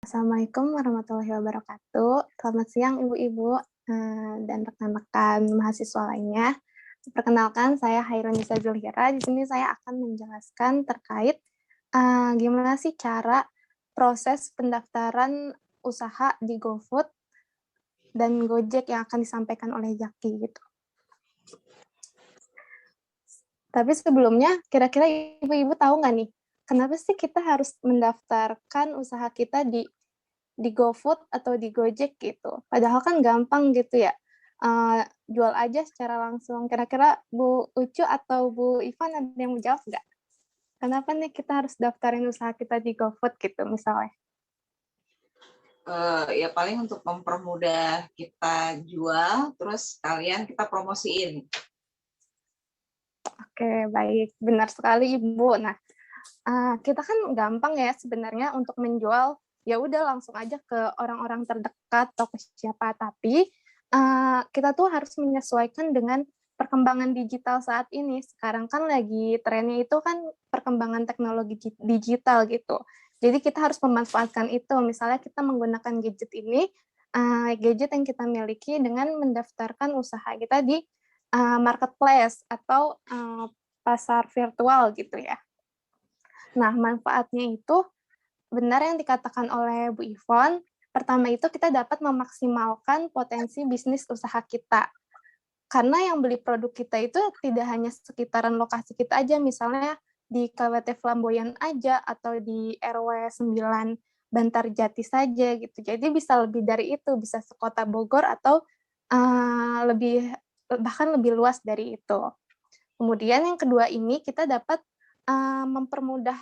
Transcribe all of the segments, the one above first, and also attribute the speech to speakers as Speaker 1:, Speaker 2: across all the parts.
Speaker 1: Assalamualaikum warahmatullahi wabarakatuh. Selamat siang Ibu-ibu, dan rekan-rekan mahasiswa lainnya. Perkenalkan saya Hairunisa Zulhira. Di sini saya akan menjelaskan terkait, gimana sih cara proses pendaftaran usaha di GoFood dan Gojek yang akan disampaikan oleh Jaki gitu. Tapi sebelumnya, kira-kira Ibu-ibu tahu nggak nih, kenapa sih kita harus mendaftarkan usaha kita di GoFood atau di Gojek gitu. Padahal kan gampang gitu ya, jual aja secara langsung. Kira-kira Bu Ucu atau Bu Ivan ada yang mau jawab nggak? Kenapa nih kita harus daftarin usaha kita di GoFood gitu misalnya?
Speaker 2: Ya paling untuk mempermudah kita jual, terus kalian kita promosiin.
Speaker 1: Oke, baik. Benar sekali Ibu. Nah, kita kan gampang ya sebenarnya untuk menjual, ya udah langsung aja ke orang-orang terdekat atau ke siapa, tapi kita tuh harus menyesuaikan dengan perkembangan digital saat ini. Sekarang kan lagi trennya itu kan perkembangan teknologi digital gitu. Jadi kita harus memanfaatkan itu. Misalnya kita menggunakan gadget ini, gadget yang kita miliki dengan mendaftarkan usaha kita di marketplace atau pasar virtual gitu ya. Nah, manfaatnya itu benar yang dikatakan oleh Bu Ivon. Pertama itu kita dapat memaksimalkan potensi bisnis usaha kita. Karena yang beli produk kita itu tidak hanya sekitaran lokasi kita aja, misalnya di KWT Flamboyan aja atau di RW 9 Bantarjati saja gitu. Jadi bisa lebih dari itu, bisa sekota Bogor atau lebih bahkan lebih luas dari itu. Kemudian yang kedua ini kita dapat mempermudah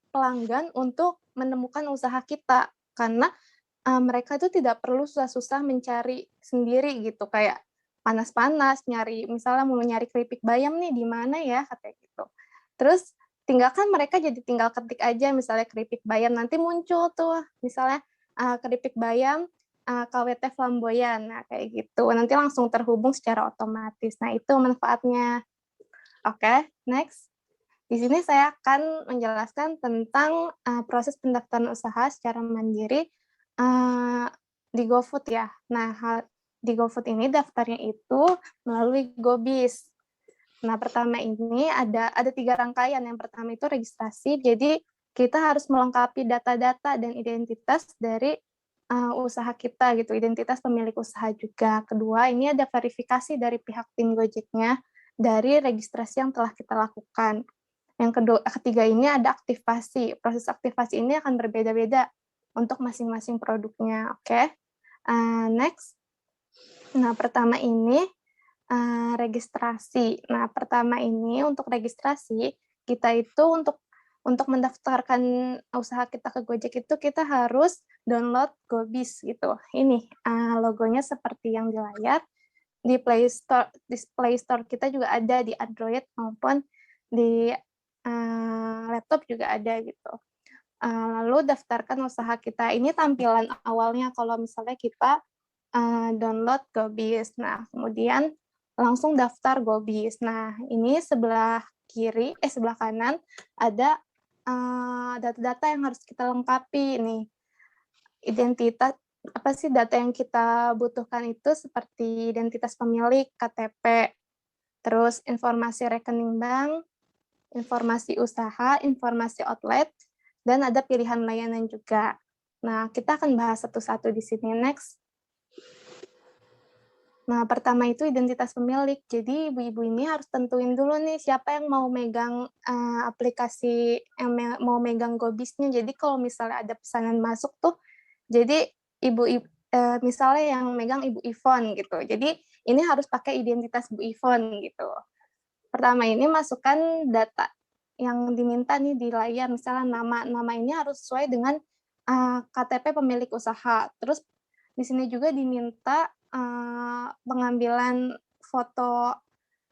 Speaker 1: pelanggan untuk menemukan usaha kita, karena mereka itu tidak perlu susah-susah mencari sendiri gitu, kayak panas-panas nyari misalnya mau nyari keripik bayam nih di mana ya, katanya gitu. Terus mereka jadi tinggal ketik aja misalnya keripik bayam, nanti muncul tuh misalnya, keripik bayam, KWT Flamboyan, nah kayak gitu, nanti langsung terhubung secara otomatis. Nah itu manfaatnya. Oke, next. Di sini saya akan menjelaskan tentang proses pendaftaran usaha secara mandiri uh, di GoFood ya. Nah, di GoFood ini daftarnya itu melalui GoBiz. Nah, pertama ini ada 3 rangkaian. Yang pertama itu registrasi. Jadi kita harus melengkapi data-data dan identitas dari usaha kita gitu, identitas pemilik usaha juga. Kedua, ini ada verifikasi dari pihak tim Gojeknya dari registrasi yang telah kita lakukan. Ketiga ini ada aktivasi. Proses aktivasi ini akan berbeda-beda untuk masing-masing produknya. Oke, next. Nah, pertama ini registrasi. Nah, pertama ini untuk registrasi, kita itu untuk mendaftarkan usaha kita ke Gojek itu kita harus download Gobiz gitu. Ini logonya seperti yang di layar. Di Play Store kita juga ada di Android maupun di laptop juga ada gitu. Lalu daftarkan usaha kita. Ini tampilan awalnya kalau misalnya kita download Gobiz. Nah, kemudian langsung daftar Gobiz. Nah, ini sebelah kanan ada data-data yang harus kita lengkapi nih. Identitas apa sih data yang kita butuhkan itu seperti identitas pemilik, KTP, terus informasi rekening bank, informasi usaha, informasi outlet, dan ada pilihan layanan juga. Nah, kita akan bahas satu-satu di sini. Next. Nah, pertama itu identitas pemilik. Jadi, ibu-ibu ini harus tentuin dulu nih siapa yang mau megang aplikasi, yang mau megang Gobiznya. Jadi, kalau misalnya ada pesanan masuk tuh, jadi misalnya yang megang Ibu Ivon gitu. Jadi, ini harus pakai identitas Bu Ivon gitu. Pertama ini masukkan data yang diminta nih di layar, misalnya nama ini harus sesuai dengan KTP pemilik usaha. Terus di sini juga diminta pengambilan foto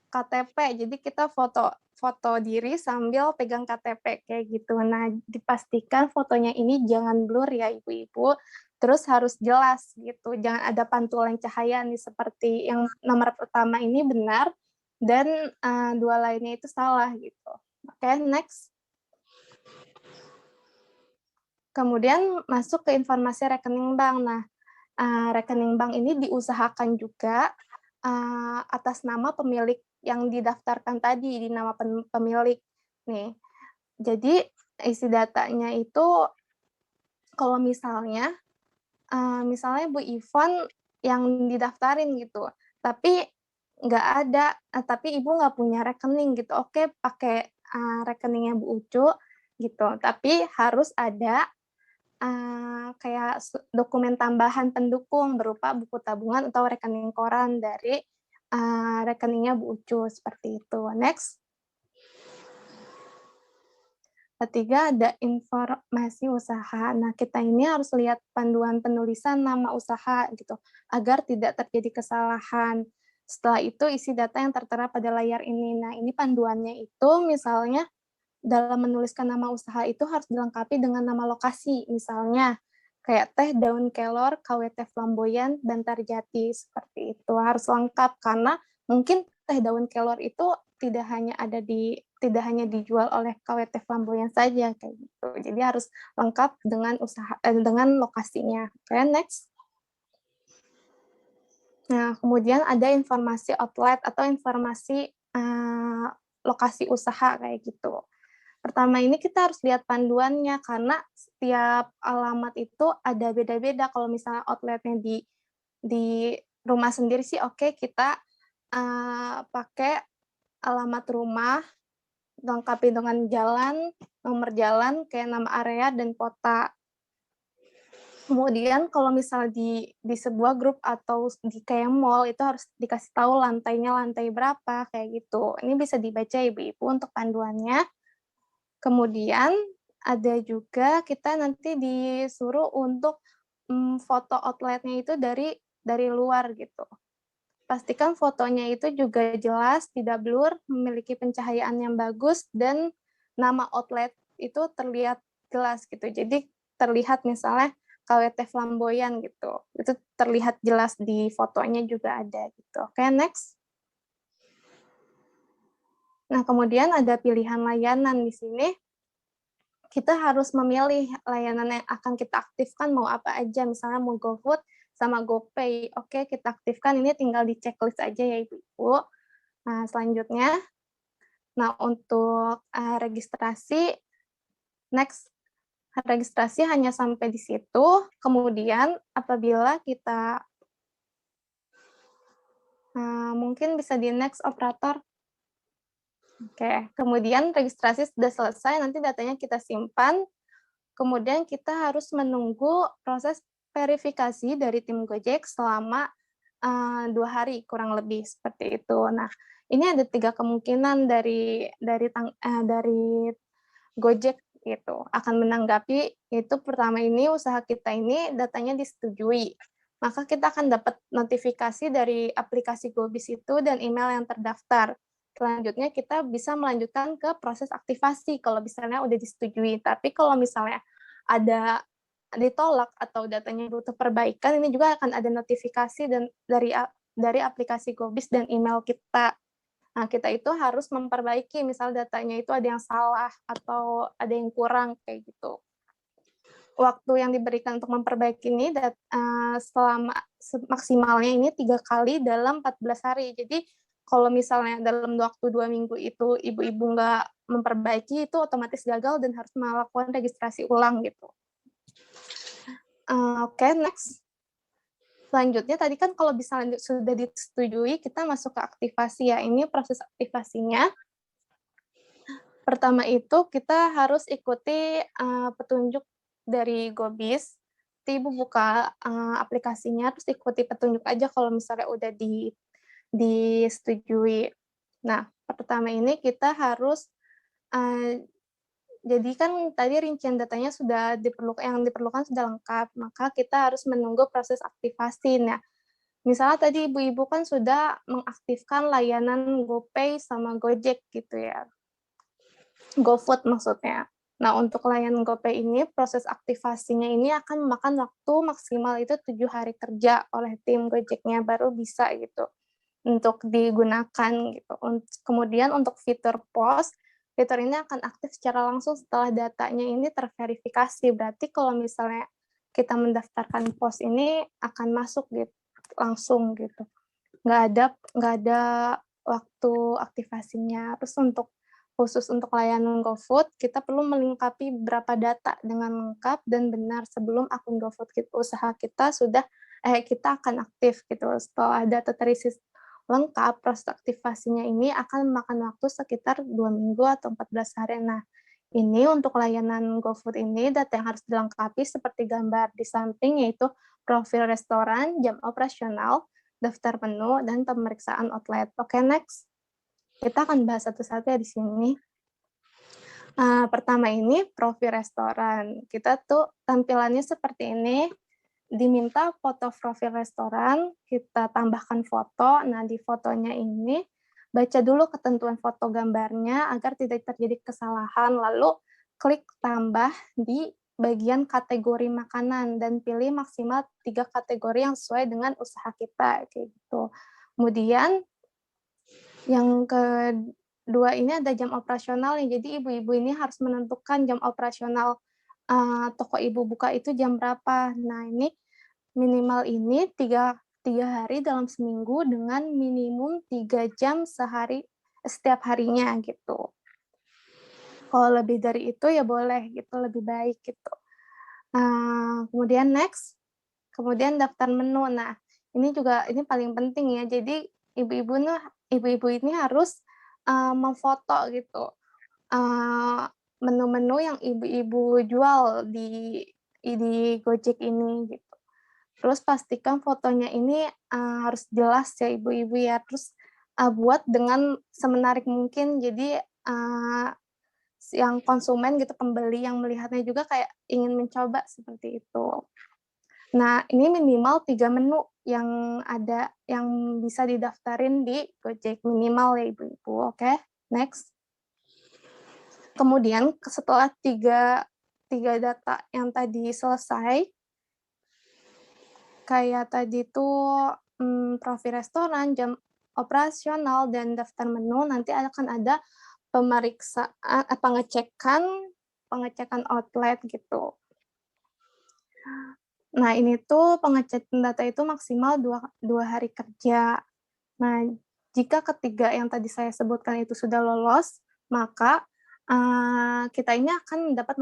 Speaker 1: KTP. Jadi kita foto diri sambil pegang KTP kayak gitu. Nah, dipastikan fotonya ini jangan blur ya Ibu-ibu. Terus harus jelas gitu. Jangan ada pantulan cahaya nih seperti yang nomor pertama ini benar dan dua lainnya itu salah gitu. Oke, next. Kemudian masuk ke informasi rekening bank. Nah, rekening bank ini diusahakan juga atas nama pemilik yang didaftarkan tadi, di nama pemilik nih. Jadi isi datanya itu kalau misalnya misalnya Bu Ivon yang didaftarin gitu, tapi nggak ada, tapi Ibu nggak punya rekening gitu, oke pakai rekeningnya Bu Ucu gitu, tapi harus ada kayak dokumen tambahan pendukung berupa buku tabungan atau rekening koran dari rekeningnya Bu Ucu, seperti itu. Next. Ketiga, ada informasi usaha. Nah, kita ini harus lihat panduan penulisan nama usaha gitu, agar tidak terjadi kesalahan. Setelah itu, isi data yang tertera pada layar ini. Nah, ini panduannya itu misalnya dalam menuliskan nama usaha itu harus dilengkapi dengan nama lokasi, misalnya kayak Teh Daun Kelor, KWT Flamboyan, Bantar Jati, seperti itu. Harus lengkap, karena mungkin Teh Daun Kelor itu tidak hanya dijual oleh KWT Flamboyan saja kayak gitu. Jadi harus lengkap dengan dengan lokasinya. Oke, next. Nah, kemudian ada informasi outlet atau informasi lokasi usaha kayak gitu. Pertama ini kita harus lihat panduannya, karena setiap alamat itu ada beda-beda. Kalau misalnya outletnya di rumah sendiri sih oke, kita pakai alamat rumah, lengkapi dengan jalan, nomor jalan, kayak nama area dan kota. Kemudian kalau misal di sebuah grup atau di kayak mall itu harus dikasih tahu lantainya lantai berapa kayak gitu. Ini bisa dibaca Ibu-ibu untuk panduannya. Kemudian ada juga kita nanti disuruh untuk foto outletnya itu dari luar gitu. Pastikan fotonya itu juga jelas, tidak blur, memiliki pencahayaan yang bagus, dan nama outlet itu terlihat jelas gitu. Jadi terlihat misalnya KWT Flamboyan gitu. Itu terlihat jelas di fotonya juga ada gitu. Oke, next. Nah, kemudian ada pilihan layanan di sini. Kita harus memilih layanan yang akan kita aktifkan mau apa aja, misalnya mau GoFood sama GoPay. Oke, kita aktifkan, ini tinggal di checklist aja ya Ibu-Ibu. Nah, selanjutnya, untuk registrasi, next, registrasi hanya sampai di situ, kemudian apabila kita, mungkin bisa di next operator. Oke, kemudian registrasi sudah selesai, nanti datanya kita simpan, kemudian kita harus menunggu proses verifikasi dari tim Gojek selama 2 hari kurang lebih seperti itu. Nah, ini ada 3 kemungkinan dari Gojek gitu akan menanggapi. Itu pertama, ini usaha kita ini datanya disetujui. Maka kita akan dapat notifikasi dari aplikasi Gobis itu dan email yang terdaftar. Selanjutnya kita bisa melanjutkan ke proses aktivasi kalau misalnya udah disetujui. Tapi kalau misalnya ada ditolak atau datanya butuh perbaikan, ini juga akan ada notifikasi dan dari aplikasi Gobis dan email kita. Nah, kita itu harus memperbaiki, misal datanya itu ada yang salah atau ada yang kurang kayak gitu. Waktu yang diberikan untuk memperbaiki ini selama maksimalnya ini 3 kali dalam 14 hari. Jadi kalau misalnya dalam waktu 2 minggu itu ibu-ibu nggak memperbaiki, itu otomatis gagal dan harus melakukan registrasi ulang gitu. Oke, next. Selanjutnya tadi kan kalau misalnya sudah disetujui, kita masuk ke aktivasi ya. Ini proses aktivasinya. Pertama itu kita harus ikuti petunjuk dari Gobis. Nanti Ibu buka aplikasinya, terus ikuti petunjuk aja kalau misalnya udah disetujui. Nah, pertama ini kita harus jadi kan tadi rincian datanya yang diperlukan sudah lengkap, maka kita harus menunggu proses aktivasi. Nah, misalnya tadi ibu-ibu kan sudah mengaktifkan layanan GoPay sama Gojek gitu ya. GoFood maksudnya. Nah, untuk layanan GoPay ini, proses aktivasinya ini akan memakan waktu maksimal itu 7 hari kerja oleh tim Gojeknya, baru bisa gitu untuk digunakan gitu. Kemudian untuk fitur POS, fitur ini akan aktif secara langsung setelah datanya ini terverifikasi. Berarti kalau misalnya kita mendaftarkan pos ini akan masuk gitu langsung gitu. Nggak ada waktu aktivasinya. Terus khusus untuk layanan GoFood, kita perlu melengkapi beberapa data dengan lengkap dan benar sebelum akun GoFood usaha kita kita akan aktif gitu. Setelah data terisi lengkap, proses aktivasinya ini akan memakan waktu sekitar 2 minggu atau 14 hari. Nah, ini untuk layanan GoFood ini data yang harus dilengkapi seperti gambar di samping, yaitu profil restoran, jam operasional, daftar menu, dan pemeriksaan outlet. Oke, next. Kita akan bahas satu-satu ya di sini. Pertama ini profil restoran. Kita tuh tampilannya seperti ini. Diminta foto profil restoran, kita tambahkan foto. Nah, di fotonya ini baca dulu ketentuan foto gambarnya agar tidak terjadi kesalahan. Lalu klik tambah di bagian kategori makanan dan pilih maksimal 3 kategori yang sesuai dengan usaha kita kayak gitu. Kemudian yang kedua ini ada jam operasional nih. Jadi ibu-ibu ini harus menentukan jam operasional toko ibu buka itu jam berapa. Nah, ini minimal ini 3 hari dalam seminggu dengan minimum 3 jam setiap harinya gitu. Kalau lebih dari itu ya boleh gitu, lebih baik gitu. Kemudian next, kemudian daftar menu. Nah, ini paling penting ya. Jadi ibu-ibu ini harus memfoto gitu menu-menu yang ibu-ibu jual di Gojek ini gitu. Terus pastikan fotonya ini harus jelas ya ibu-ibu ya. Terus buat dengan semenarik mungkin. Jadi yang konsumen gitu, pembeli yang melihatnya juga kayak ingin mencoba seperti itu. Nah, ini minimal 3 menu yang bisa didaftarin di Gojek, minimal ya ibu-ibu. Oke, next. Kemudian setelah tiga data yang tadi selesai, kayak tadi tuh profil restoran, jam operasional, dan daftar menu, nanti akan ada pengecekan outlet gitu. Nah, ini tuh pengecekan data itu maksimal 2 hari kerja. Nah, jika ketiga yang tadi saya sebutkan itu sudah lolos, maka kita ini akan mendapat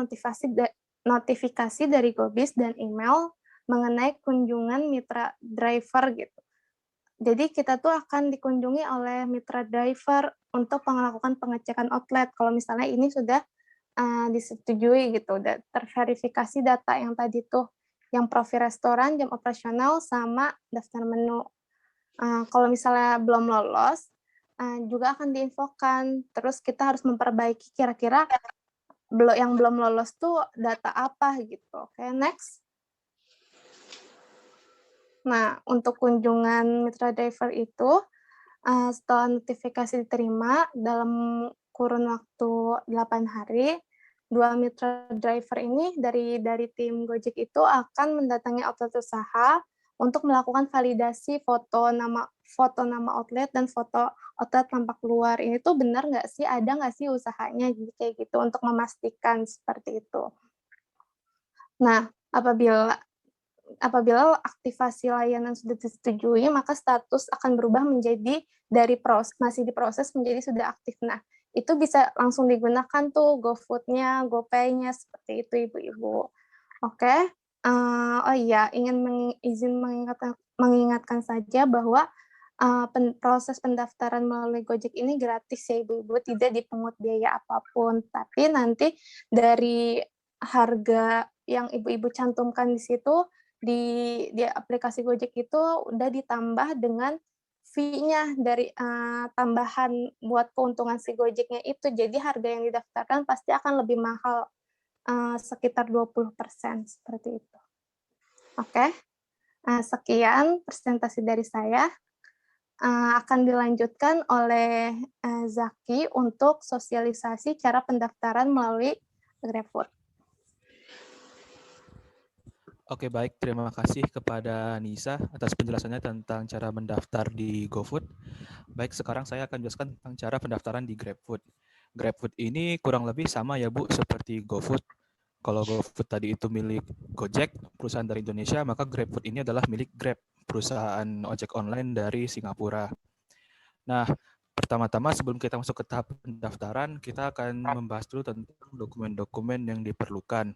Speaker 1: notifikasi dari Gobis dan email mengenai kunjungan mitra driver gitu. Jadi kita tuh akan dikunjungi oleh mitra driver untuk melakukan pengecekan outlet. Kalau misalnya ini sudah disetujui gitu, udah terverifikasi data yang tadi tuh, yang profil restoran, jam operasional, sama daftar menu. Kalau misalnya belum lolos, juga akan diinfokan. Terus kita harus memperbaiki kira-kira yang belum lolos tuh data apa gitu. Oke, next. Nah, untuk kunjungan mitra driver itu, setelah notifikasi diterima dalam kurun waktu 8 hari, 2 mitra driver ini dari tim Gojek itu akan mendatangi outlet usaha untuk melakukan validasi foto nama outlet dan foto outlet tampak luar. Ini tuh benar nggak sih, ada nggak sih usahanya, kayak gitu, untuk memastikan seperti itu. Nah, apabila aktivasi layanan sudah disetujui, maka status akan berubah menjadi masih diproses menjadi sudah aktif. Nah, itu bisa langsung digunakan tuh GoFood-nya, GoPay-nya, seperti itu ibu-ibu. Oke. Oh iya, mengingatkan saja bahwa proses pendaftaran melalui Gojek ini gratis ya ibu-ibu, tidak dipungut biaya apapun. Tapi nanti dari harga yang ibu-ibu cantumkan di situ, di aplikasi Gojek itu udah ditambah dengan fee-nya dari tambahan buat keuntungan si Gojeknya itu. Jadi harga yang didaftarkan pasti akan lebih mahal, sekitar 20% seperti itu. Oke, sekian presentasi dari saya. Akan dilanjutkan oleh Zaki untuk sosialisasi cara pendaftaran melalui GrabFood.
Speaker 3: Oke, baik. Terima kasih kepada Nisa atas penjelasannya tentang cara mendaftar di GoFood. Baik, sekarang saya akan jelaskan tentang cara pendaftaran di GrabFood. GrabFood ini kurang lebih sama ya Bu seperti GoFood. Kalau GoFood tadi itu milik Gojek, perusahaan dari Indonesia, maka GrabFood ini adalah milik Grab, perusahaan ojek online dari Singapura. Nah, pertama-tama sebelum kita masuk ke tahap pendaftaran, kita akan membahas dulu tentang dokumen-dokumen yang diperlukan.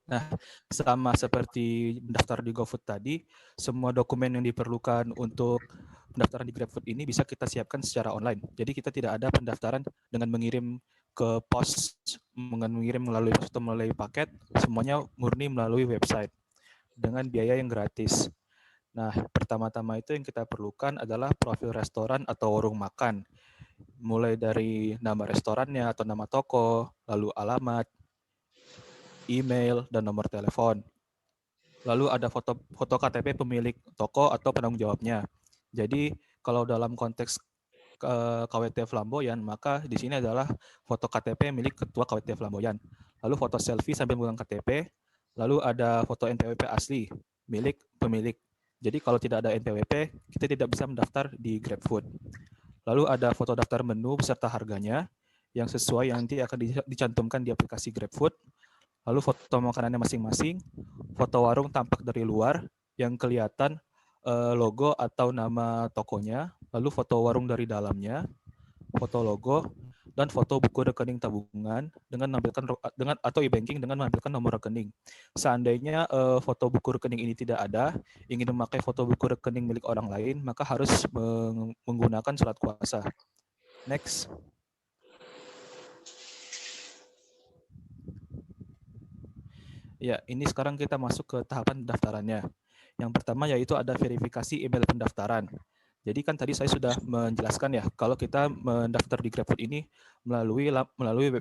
Speaker 3: Nah, sama seperti mendaftar di GoFood tadi, semua dokumen yang diperlukan untuk pendaftaran di GrabFood ini bisa kita siapkan secara online. Jadi kita tidak ada pendaftaran dengan mengirim ke pos, mengirim melalui pos atau melalui paket, semuanya murni melalui website dengan biaya yang gratis. Nah, pertama-tama itu yang kita perlukan adalah profil restoran atau warung makan. Mulai dari nama restorannya atau nama toko, lalu alamat, email, dan nomor telepon. Lalu ada foto KTP pemilik toko atau penanggung jawabnya. Jadi kalau dalam konteks KWT Flamboyan, maka di sini adalah foto KTP milik ketua KWT Flamboyan. Lalu foto selfie sambil memegang KTP, lalu ada foto NPWP asli milik pemilik. Jadi kalau tidak ada NPWP, kita tidak bisa mendaftar di GrabFood. Lalu ada foto daftar menu beserta harganya yang sesuai yang nanti akan dicantumkan di aplikasi GrabFood. Lalu foto makanannya masing-masing, foto warung tampak dari luar yang kelihatan logo atau nama tokonya, lalu foto warung dari dalamnya, foto logo, dan foto buku rekening tabungan dengan atau e-banking dengan menampilkan nomor rekening. Seandainya foto buku rekening ini tidak ada, ingin memakai foto buku rekening milik orang lain, maka harus menggunakan surat kuasa. Next. Ya, ini sekarang kita masuk ke tahapan pendaftarannya. Yang pertama yaitu ada verifikasi email pendaftaran. Jadi kan tadi saya sudah menjelaskan ya, kalau kita mendaftar di GrabFood ini melalui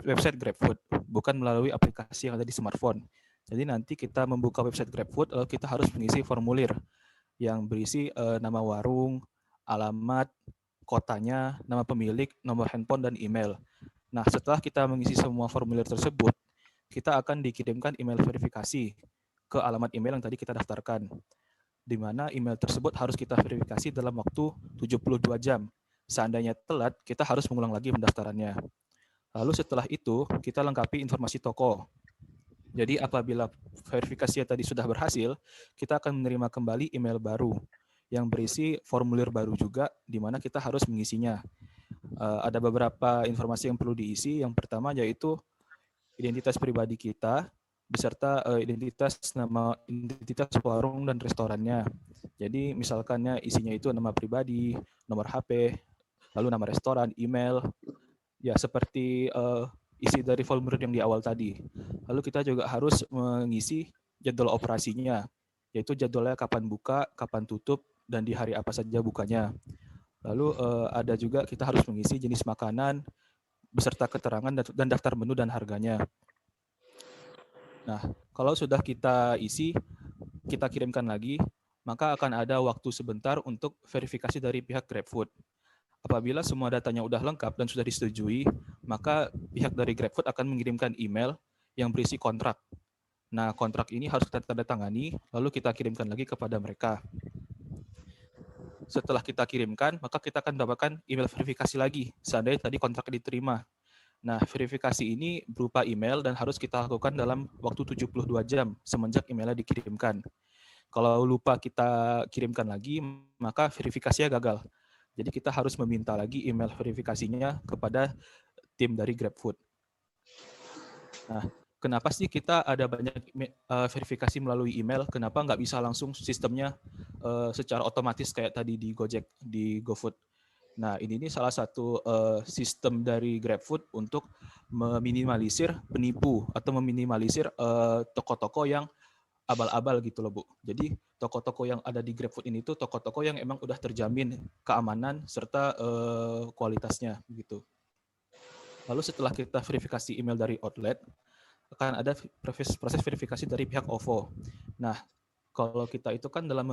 Speaker 3: website GrabFood, bukan melalui aplikasi yang ada di smartphone. Jadi nanti kita membuka website GrabFood, lalu kita harus mengisi formulir yang berisi nama warung, alamat, kotanya, nama pemilik, nomor handphone, dan email. Nah, setelah kita mengisi semua formulir tersebut, kita akan dikirimkan email verifikasi ke alamat email yang tadi kita daftarkan, di mana email tersebut harus kita verifikasi dalam waktu 72 jam. Seandainya telat, kita harus mengulang lagi pendaftarannya. Lalu setelah itu, kita lengkapi informasi toko. Jadi apabila verifikasi tadi sudah berhasil, kita akan menerima kembali email baru yang berisi formulir baru juga, di mana kita harus mengisinya. Ada beberapa informasi yang perlu diisi. Yang pertama yaitu identitas pribadi kita, beserta identitas warung dan restorannya. Jadi misalkannya isinya itu nama pribadi, nomor HP, lalu nama restoran, email, ya seperti isi dari formulir yang di awal tadi. Lalu kita juga harus mengisi jadwal operasinya, yaitu jadwalnya kapan buka, kapan tutup, dan di hari apa saja bukanya. Lalu ada juga kita harus mengisi jenis makanan, beserta keterangan dan daftar menu dan harganya. Nah, kalau sudah kita isi, kita kirimkan lagi, maka akan ada waktu sebentar untuk verifikasi dari pihak GrabFood. Apabila semua datanya sudah lengkap dan sudah disetujui, maka pihak dari GrabFood akan mengirimkan email yang berisi kontrak. Nah, kontrak ini harus kita tanda tangani, lalu kita kirimkan lagi kepada mereka. Setelah kita kirimkan, maka kita akan mendapatkan email verifikasi lagi, seandainya tadi kontrak diterima. Nah, verifikasi ini berupa email dan harus kita lakukan dalam waktu 72 jam semenjak emailnya dikirimkan. Kalau lupa kita kirimkan lagi, maka verifikasinya gagal. Jadi kita harus meminta lagi email verifikasinya kepada tim dari GrabFood. Nah, kenapa sih kita ada banyak verifikasi melalui email? Kenapa nggak bisa langsung sistemnya secara otomatis kayak tadi di Gojek, di GoFood? Nah, ini salah satu sistem dari GrabFood untuk meminimalisir penipu atau meminimalisir toko-toko yang abal-abal gitu loh, Bu. Jadi toko-toko yang ada di GrabFood ini tuh toko-toko yang emang udah terjamin keamanan serta kualitasnya gitu. Lalu setelah kita verifikasi email dari outlet, akan ada proses verifikasi dari pihak OVO. Nah, kalau kita itu kan dalam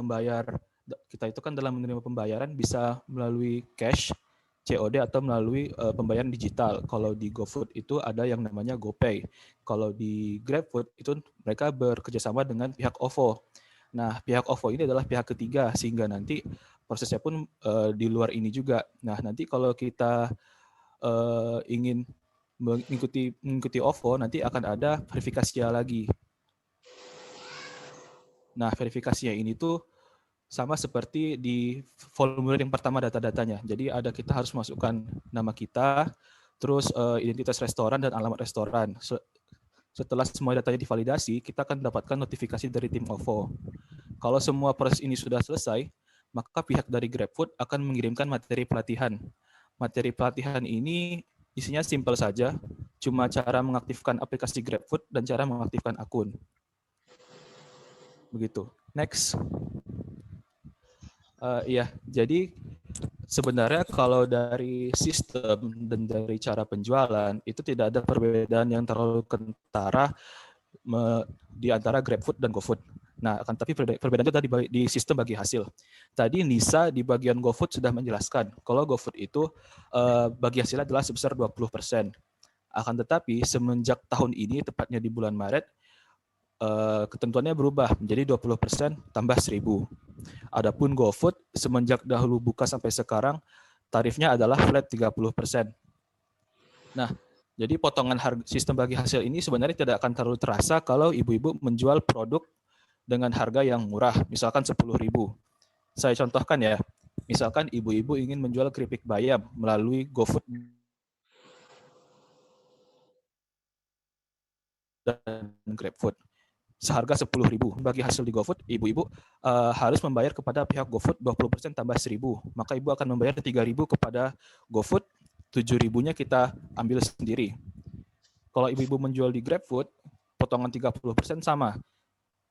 Speaker 3: menerima pembayaran bisa melalui cash, COD atau melalui pembayaran digital. Kalau di GoFood itu ada yang namanya GoPay. Kalau di GrabFood itu mereka bekerjasama dengan pihak OVO. Nah, pihak OVO ini adalah pihak ketiga sehingga nanti prosesnya pun di luar ini juga. Nah, nanti kalau kita ingin mengikuti OVO, nanti akan ada verifikasinya lagi. Nah, verifikasinya ini tuh sama seperti di formulir yang pertama data-datanya. Jadi kita harus masukkan nama kita, terus identitas restoran dan alamat restoran. Setelah semua datanya divalidasi, kita akan dapatkan notifikasi dari tim OVO. Kalau semua proses ini sudah selesai, maka pihak dari GrabFood akan mengirimkan materi pelatihan. Materi pelatihan ini isinya simpel saja, cuma cara mengaktifkan aplikasi GrabFood dan cara mengaktifkan akun. Begitu. Next. Iya, jadi sebenarnya kalau dari sistem dan dari cara penjualan itu tidak ada perbedaan yang terlalu kentara di antara GrabFood dan GoFood. Nah, akan tapi perbedaan itu ada di sistem bagi hasil. Tadi Nisa di bagian GoFood sudah menjelaskan kalau GoFood itu bagi hasilnya adalah sebesar 20%. Akan tetapi semenjak tahun ini, tepatnya di bulan Maret, ketentuannya berubah menjadi 20% tambah 1.000. Adapun GoFood semenjak dahulu buka sampai sekarang tarifnya adalah flat 30%. Nah, jadi potongan harga sistem bagi hasil ini sebenarnya tidak akan terlalu terasa kalau ibu-ibu menjual produk dengan harga yang murah, misalkan 10.000. Saya contohkan ya, misalkan ibu-ibu ingin menjual keripik bayam melalui GoFood dan GrabFood seharga 10.000. Bagi hasil di GoFood, ibu-ibu harus membayar kepada pihak GoFood 20% tambah 1.000. Maka ibu akan membayar 3.000 kepada GoFood, 7.000-nya kita ambil sendiri. Kalau ibu-ibu menjual di GrabFood, potongan 30% sama.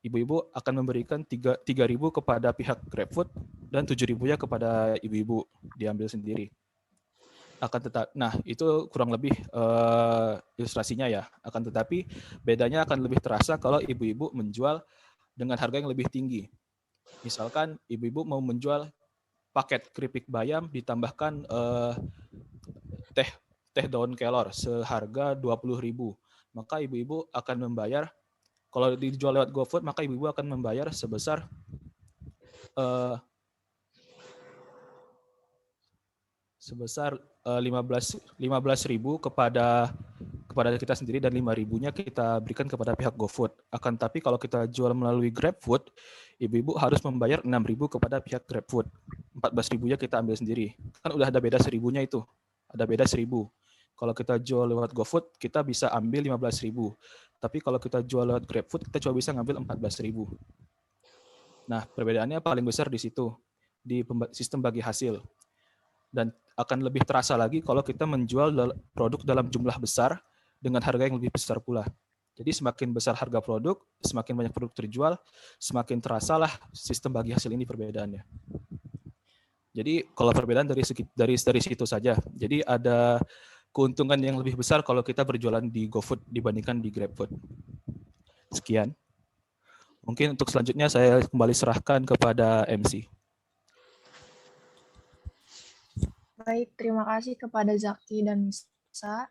Speaker 3: Ibu-ibu akan memberikan 3.000 kepada pihak GrabFood dan 7.000-nya kepada ibu-ibu, diambil sendiri. Nah itu kurang lebih ilustrasinya ya. Akan tetapi bedanya akan lebih terasa kalau ibu-ibu menjual dengan harga yang lebih tinggi. Misalkan ibu-ibu mau menjual paket keripik bayam ditambahkan teh daun kelor seharga 20.000. Maka ibu-ibu akan membayar, kalau dijual lewat GoFood, maka ibu-ibu akan membayar sebesar 15.000 kepada kita sendiri dan 5.000-nya kita berikan kepada pihak GoFood. Akan tapi kalau kita jual melalui GrabFood, ibu-ibu harus membayar 6.000 kepada pihak GrabFood. 14.000-nya kita ambil sendiri. Kan udah ada beda 1.000-nya itu. Ada beda 1.000. Kalau kita jual lewat GoFood, kita bisa ambil 15.000. Tapi kalau kita jual lewat GrabFood, kita cuma bisa ngambil 14.000. Nah, perbedaannya paling besar di situ, di sistem bagi hasil. Dan akan lebih terasa lagi kalau kita menjual produk dalam jumlah besar dengan harga yang lebih besar pula. Jadi semakin besar harga produk, semakin banyak produk terjual, semakin terasalah sistem bagi hasil ini perbedaannya. Jadi kalau perbedaan dari situ saja. Jadi ada keuntungan yang lebih besar kalau kita berjualan di GoFood dibandingkan di GrabFood. Sekian. Mungkin untuk selanjutnya saya kembali serahkan kepada MC.
Speaker 4: Baik, terima kasih kepada Zaki dan Nisa.